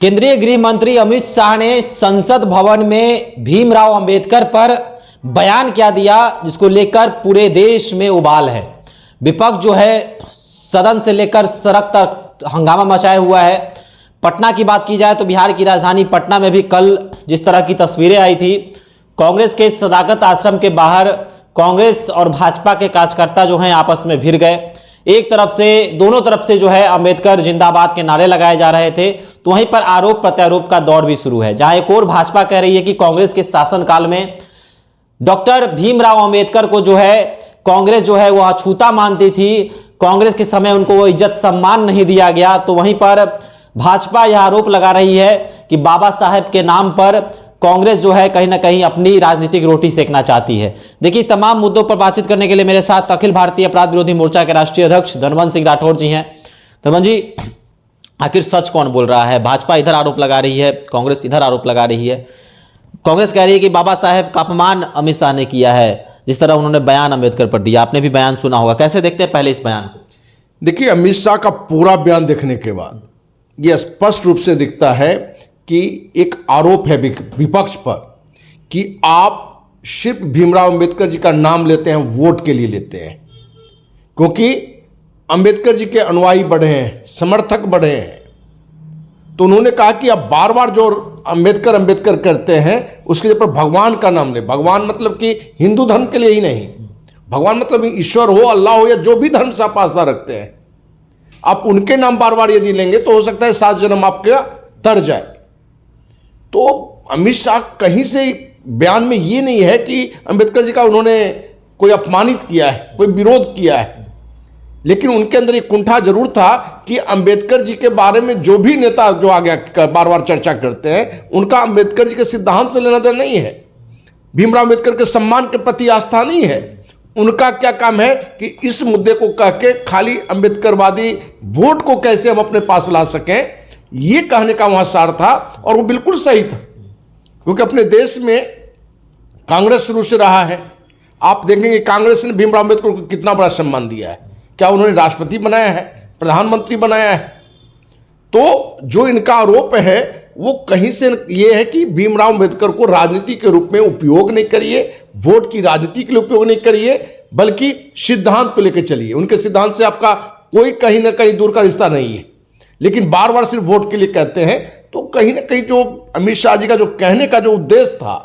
केंद्रीय गृह मंत्री अमित शाह ने संसद भवन में भीमराव अंबेडकर पर बयान क्या दिया, जिसको लेकर पूरे देश में उबाल है। विपक्ष जो है सदन से लेकर सड़क तक हंगामा मचाया हुआ है। पटना की बात की जाए तो बिहार की राजधानी पटना में भी कल जिस तरह की तस्वीरें आई थी, कांग्रेस के सदाकत आश्रम के बाहर कांग्रेस और भाजपा के कार्यकर्ता जो हैं आपस में भिड़ गए। एक तरफ से दोनों तरफ से जो है अंबेडकर जिंदाबाद के नारे लगाए जा रहे थे, तो वहीं पर आरोप प्रत्यारोप का दौर भी शुरू है, जहां एक और भाजपा कह रही है कि कांग्रेस के शासनकाल में डॉक्टर भीमराव अंबेडकर को जो है कांग्रेस जो है वह अछूता मानती थी, कांग्रेस के समय उनको वो इज्जत सम्मान नहीं दिया गया। तो वहीं पर भाजपा यह आरोप लगा रही है कि बाबा साहेब के नाम पर कांग्रेस जो है कहीं ना कहीं अपनी राजनीतिक रोटी सेकना चाहती है। देखिए, तमाम मुद्दों पर बातचीत करने के लिए मेरे साथ अखिल भारतीय अपराध विरोधी मोर्चा के राष्ट्रीय अध्यक्ष धनवंत सिंह राठौर जी हैं। धनवंत जी, आखिर सच कौन बोल रहा है? भाजपा इधर आरोप लगा रही है, कांग्रेस इधर आरोप लगा रही है। कांग्रेस कह रही है कि बाबा साहेब का अपमान अमित शाह ने किया है, जिस तरह उन्होंने बयान अंबेडकर पर दिया। आपने भी बयान सुना होगा, कैसे देखते हैं पहले इस बयान को? देखिए, अमित शाह का पूरा बयान देखने के बाद यह स्पष्ट रूप से दिखता है कि एक आरोप है विपक्ष पर कि आप सिर्फ भीमराव अंबेडकर जी का नाम लेते हैं, वोट के लिए लेते हैं, क्योंकि अंबेडकर जी के अनुयायी बढ़े हैं, समर्थक बढ़े हैं। तो उन्होंने कहा कि आप बार बार जो अंबेडकर करते हैं उसके जगह पर भगवान का नाम ले। भगवान मतलब कि हिंदू धर्म के लिए ही नहीं, भगवान मतलब ईश्वर हो, अल्लाह हो, या जो भी धर्म से आप आस्था रखते हैं, आप उनके नाम बार बार यदि लेंगे तो हो सकता है 7 जन्म आपका तर जाए। तो अमित शाह कहीं से बयान में ये नहीं है कि अंबेडकर जी का उन्होंने कोई अपमानित किया है, कोई विरोध किया है, लेकिन उनके अंदर एक कुंठा जरूर था कि अंबेडकर जी के बारे में जो भी नेता जो आगे बार बार चर्चा करते हैं, उनका अंबेडकर जी के सिद्धांत से लेना देना नहीं है, भीमराव अंबेडकर के सम्मान के प्रति आस्था नहीं है। उनका क्या काम है कि इस मुद्दे को कह के खाली अंबेडकरवादी वोट को कैसे हम अपने पास ला सकें, ये कहने का वहां सार था। और वो बिल्कुल सही था, क्योंकि अपने देश में कांग्रेस शुरू से रहा है। आप देखेंगे कांग्रेस ने भीमराव अंबेडकर को कितना बड़ा सम्मान दिया है। क्या उन्होंने राष्ट्रपति बनाया है, प्रधानमंत्री बनाया है? तो जो इनका आरोप है वो कहीं से ये है कि भीमराव अंबेडकर को राजनीति के रूप में उपयोग नहीं करिए, वोट की राजनीति के लिए उपयोग नहीं करिए, बल्कि सिद्धांत को लेकर चलिए। उनके सिद्धांत से आपका कोई कहीं ना कहीं दूर का रिश्ता नहीं है, लेकिन बार बार सिर्फ वोट के लिए कहते हैं। तो कहीं ना कहीं जो अमित शाह जी का जो कहने का जो उद्देश्य था,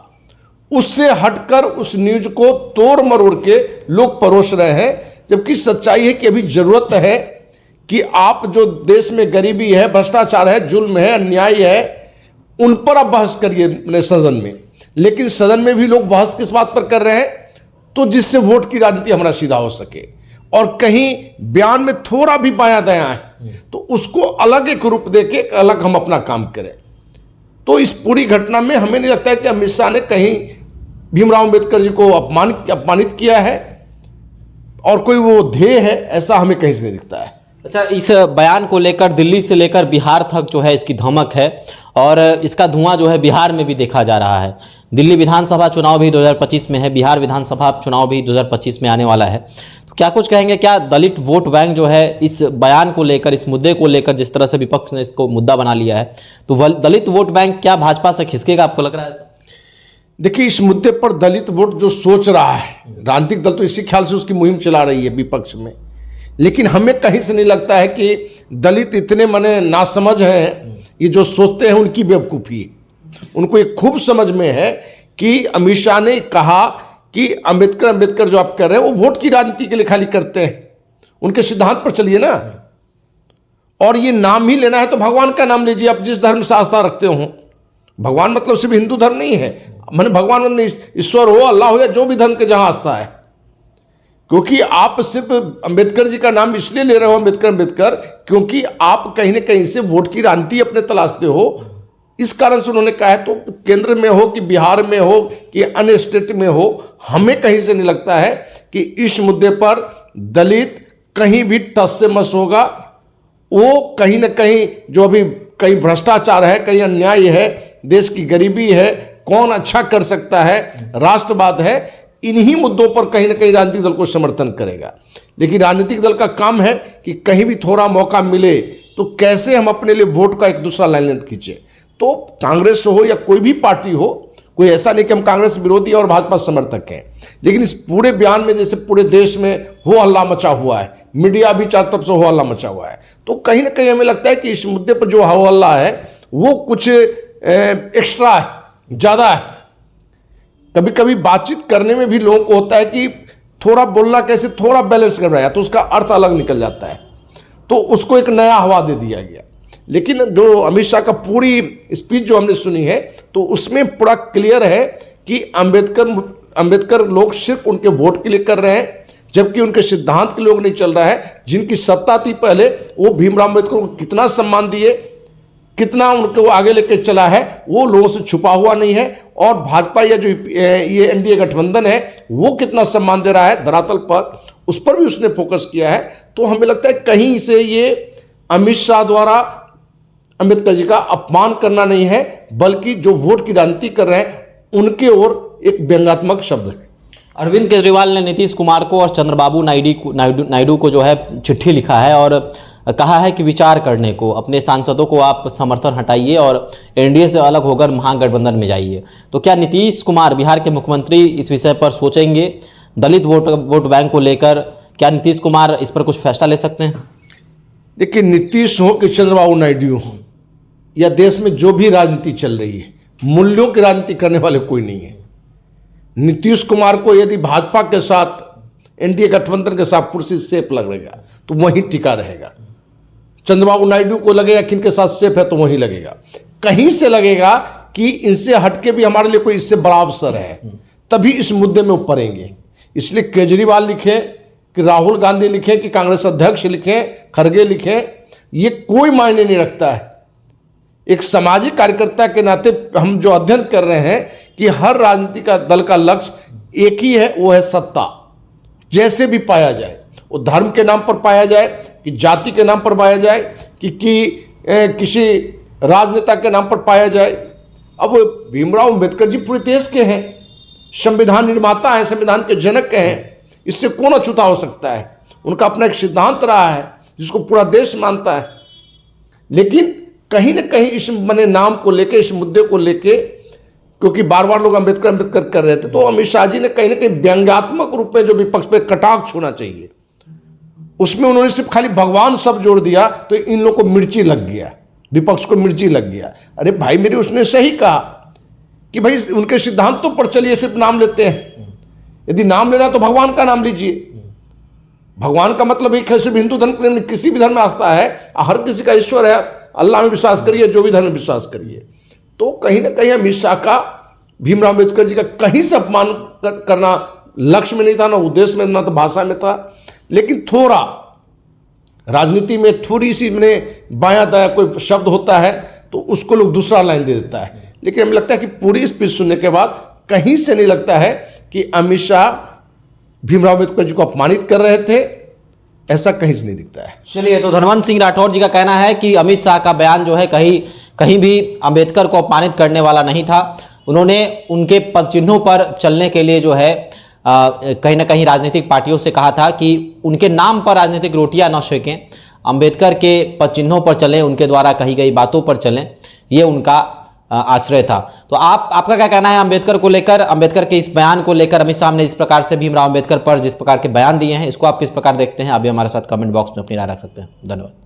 उससे हटकर उस न्यूज को तोड़ मरोड़ के लोग परोस रहे हैं। जबकि सच्चाई है कि अभी जरूरत है कि आप जो देश में गरीबी है, भ्रष्टाचार है, जुल्म है, अन्याय है, उन पर आप बहस करिए सदन में। लेकिन सदन में भी लोग बहस किस बात पर कर रहे हैं? तो जिससे वोट की राजनीति हमारा सीधा हो सके। और कहीं बयान में थोड़ा भी बायां दायां है तो उसको अलग एक रूप देके अलग हम अपना काम करें। तो इस पूरी घटना में हमें नहीं लगता है कि अमित शाह ने कहीं भीमराव अंबेडकर जी को अपमानित किया है और कोई वो ध्येय है, ऐसा हमें कहीं से नहीं दिखता है। अच्छा, इस बयान को लेकर दिल्ली से लेकर बिहार तक जो है इसकी धमक है, और इसका धुआं जो है बिहार में भी देखा जा रहा है। दिल्ली विधानसभा चुनाव भी 2025 में है, बिहार विधानसभा चुनाव भी 2025 में आने वाला है। तो क्या कुछ कहेंगे? क्या दलित वोट बैंक जो है इस बयान को लेकर, इस मुद्दे को लेकर, जिस तरह से विपक्ष ने इसको मुद्दा बना लिया है, तो दलित वोट बैंक क्या भाजपा से खिसकेगा? आपको लग रहा है ऐसा? देखिए, इस मुद्दे पर दलित वोट जो सोच रहा है, राजनीतिक दल तो इसी ख्याल से उसकी मुहिम चला रही है विपक्ष में, लेकिन हमें कहीं से नहीं लगता है कि दलित इतने मने नासमझ हैं। ये जो सोचते हैं उनकी बेवकूफ़ी है। उनको ये खूब समझ में है कि अमित शाह ने कहा कि अंबेडकर जो आप कर रहे हैं वो वोट की राजनीति के लिए खाली करते हैं, उनके सिद्धांत पर चलिए ना। और ये नाम ही लेना है तो भगवान का नाम लीजिए, आप जिस धर्म से आस्था रखते हो। भगवान मतलब सिर्फ हिंदू धर्म नहीं है, मैंने भगवान मतलब ईश्वर हो, अल्लाह हो, या जो भी धर्म के जहां आस्था है। क्योंकि आप सिर्फ अंबेडकर जी का नाम इसलिए ले रहे हो अंबेडकर, क्योंकि आप कहीं ना कहीं से वोट की राजनीति अपने तलाशते हो। इस कारण से उन्होंने कहा है। तो केंद्र में हो कि बिहार में हो कि अन्य स्टेट में हो, हमें कहीं से नहीं लगता है कि इस मुद्दे पर दलित कहीं भी टस से मस होगा। वो कहीं ना कहीं जो अभी कहीं भ्रष्टाचार है, कहीं अन्याय है, देश की गरीबी है, कौन अच्छा कर सकता है, राष्ट्रवाद है, इन्हीं मुद्दों पर कहीं ना कहीं राजनीतिक दल को समर्थन करेगा। लेकिन राजनीतिक दल का काम है कि कहीं भी थोड़ा मौका मिले तो कैसे हम अपने लिए वोट का एक दूसरा लाइन खींचे। तो कांग्रेस हो या कोई भी पार्टी हो, कोई ऐसा नहीं कि हम कांग्रेस विरोधी और भाजपा समर्थक हैं, लेकिन इस पूरे बयान में जैसे पूरे देश में हो हल्ला मचा हुआ है, मीडिया भी चारों तरफ से हो हल्ला मचा हुआ है, तो कहीं ना कहीं हमें लगता है कि इस मुद्दे पर जो हो हल्ला है वो कुछ एक्स्ट्रा है, ज़्यादा है। कभी कभी बातचीत करने में भी लोगों को होता है कि थोड़ा बोलना कैसे, थोड़ा बैलेंस कर रहा है, तो उसका अर्थ अलग निकल जाता है, तो उसको एक नया हवा दे दिया गया। लेकिन जो अमित शाह का पूरी स्पीच जो हमने सुनी है, तो उसमें पूरा क्लियर है कि अंबेडकर लोग सिर्फ उनके वोट के लिए कर रहे हैं, जबकि उनके सिद्धांत के लोग नहीं चल रहा है। जिनकी सत्ता थी पहले, वो भीमराव अंबेडकर को कितना सम्मान दिए, कितना उनको वो आगे लेके चला है, वो लोगों से छुपा हुआ नहीं है। और भाजपा या जो ये एनडीए गठबंधन है, वो कितना सम्मान दे रहा है धरातल पर, उस पर भी उसने फोकस किया है। तो हमें लगता है कहीं से ये अमित शाह द्वारा अंबेडकर जी का अपमान करना नहीं है, बल्कि जो वोट की राजनीति कर रहे हैं उनके ओर एक व्यंग्यात्मक शब्द है। अरविंद केजरीवाल ने नीतीश कुमार को और चंद्रबाबू नायडू को जो है चिट्ठी लिखा है और कहा है कि विचार करने को, अपने सांसदों को आप समर्थन हटाइए और एनडीए से अलग होकर महागठबंधन में जाइए। तो क्या नीतीश कुमार, बिहार के मुख्यमंत्री, इस विषय पर सोचेंगे? दलित वोट बैंक को लेकर क्या नीतीश कुमार इस पर कुछ फैसला ले सकते हैं? देखिए, नीतीश हो कि चंद्रबाबू नायडू हो, या देश में जो भी राजनीति चल रही है, मूल्यों की राजनीति करने वाले कोई नहीं है। नीतीश कुमार को यदि भाजपा के साथ, एनडीए गठबंधन के साथ कुर्सी सेफ लगेगा तो वहीं टिका रहेगा। चंद्रबाबू नायडू को लगेगा कि इनके साथ सेफ है तो वहीं लगेगा। कहीं से लगेगा कि इनसे हटके भी हमारे लिए कोई इससे बड़ा अवसर है, तभी इस मुद्दे में उपरेंगे। इसलिए केजरीवाल लिखे कि राहुल गांधी लिखे कि कांग्रेस अध्यक्ष लिखें, खड़गे लिखें, ये कोई मायने नहीं रखता है। एक सामाजिक कार्यकर्ता के नाते हम जो अध्ययन कर रहे हैं कि हर राजनीतिक दल का लक्ष्य एक ही है, वो है सत्ता। जैसे भी पाया जाए, वो धर्म के नाम पर पाया जाए, कि जाति के नाम पर पाया जाए, कि किसी राजनेता के नाम पर पाया जाए। अब भीमराव अंबेडकर जी पूरे देश के हैं, संविधान निर्माता हैं, संविधान के जनक हैं, इससे कौन अछूता हो सकता है। उनका अपना एक सिद्धांत रहा है जिसको पूरा देश मानता है। लेकिन कहीं ना कहीं इस नाम को लेके, इस मुद्दे को लेके, क्योंकि बार बार लोग अंबेडकर कर रहे थे, तो अमित शाह जी ने कहीं ना कहीं व्यंग्यात्मक रूप में जो विपक्ष पे कटाक्ष होना चाहिए, उसमें उन्होंने सिर्फ खाली भगवान शब्द जोड़ दिया, तो इन लोगों को मिर्ची लग गया, विपक्ष को मिर्ची लग गया। अरे भाई मेरे, उसने सही कहा कि भाई उनके सिद्धांतों पर चलिए, सिर्फ नाम लेते हैं। यदि नाम लेना तो भगवान का नाम लीजिए। भगवान का मतलब एक है, सिर्फ हिंदू धर्म के, किसी भी धर्म में आस्था है, हर किसी का ईश्वर है, अल्लाह में विश्वास करिए, जो भी धर्म में विश्वास करिए। तो कहीं ना कहीं अमित शाह का भीमराव अंबेडकर जी का कहीं से अपमान करना लक्ष्य में नहीं था, ना उद्देश्य में, ना तो भाषा में था। लेकिन थोड़ा राजनीति में थोड़ी सी बायां दायां कोई शब्द होता है तो उसको लोग दूसरा लाइन दे देता है। लेकिन हमें लगता है कि पूरी स्पीच सुनने के बाद कहीं से नहीं लगता है कि अमित शाह भीमराव अंबेडकर जी को अपमानित कर रहे थे, ऐसा कहीं से नहीं दिखता है। चलिए, तो धनवंत सिंह राठौर जी का कहना है कि अमित शाह का बयान जो है कहीं भी अंबेडकर को अपमानित करने वाला नहीं था। उन्होंने उनके पद चिन्हों पर चलने के लिए जो है कहीं ना कहीं राजनीतिक पार्टियों से कहा था कि उनके नाम पर राजनीतिक रोटियां न सेकें, अंबेडकर के पद चिन्हों पर चलें, उनके द्वारा कही गई बातों पर चलें, ये उनका आश्रय था। तो आपका क्या कहना है अंबेडकर को लेकर, अंबेडकर के इस बयान को लेकर? अमित शाह ने इस प्रकार से भीमराव अंबेडकर पर जिस प्रकार के बयान दिए हैं, इसको आप किस प्रकार देखते हैं? आप भी हमारे साथ कमेंट बॉक्स में अपनी राय रख सकते हैं। धन्यवाद।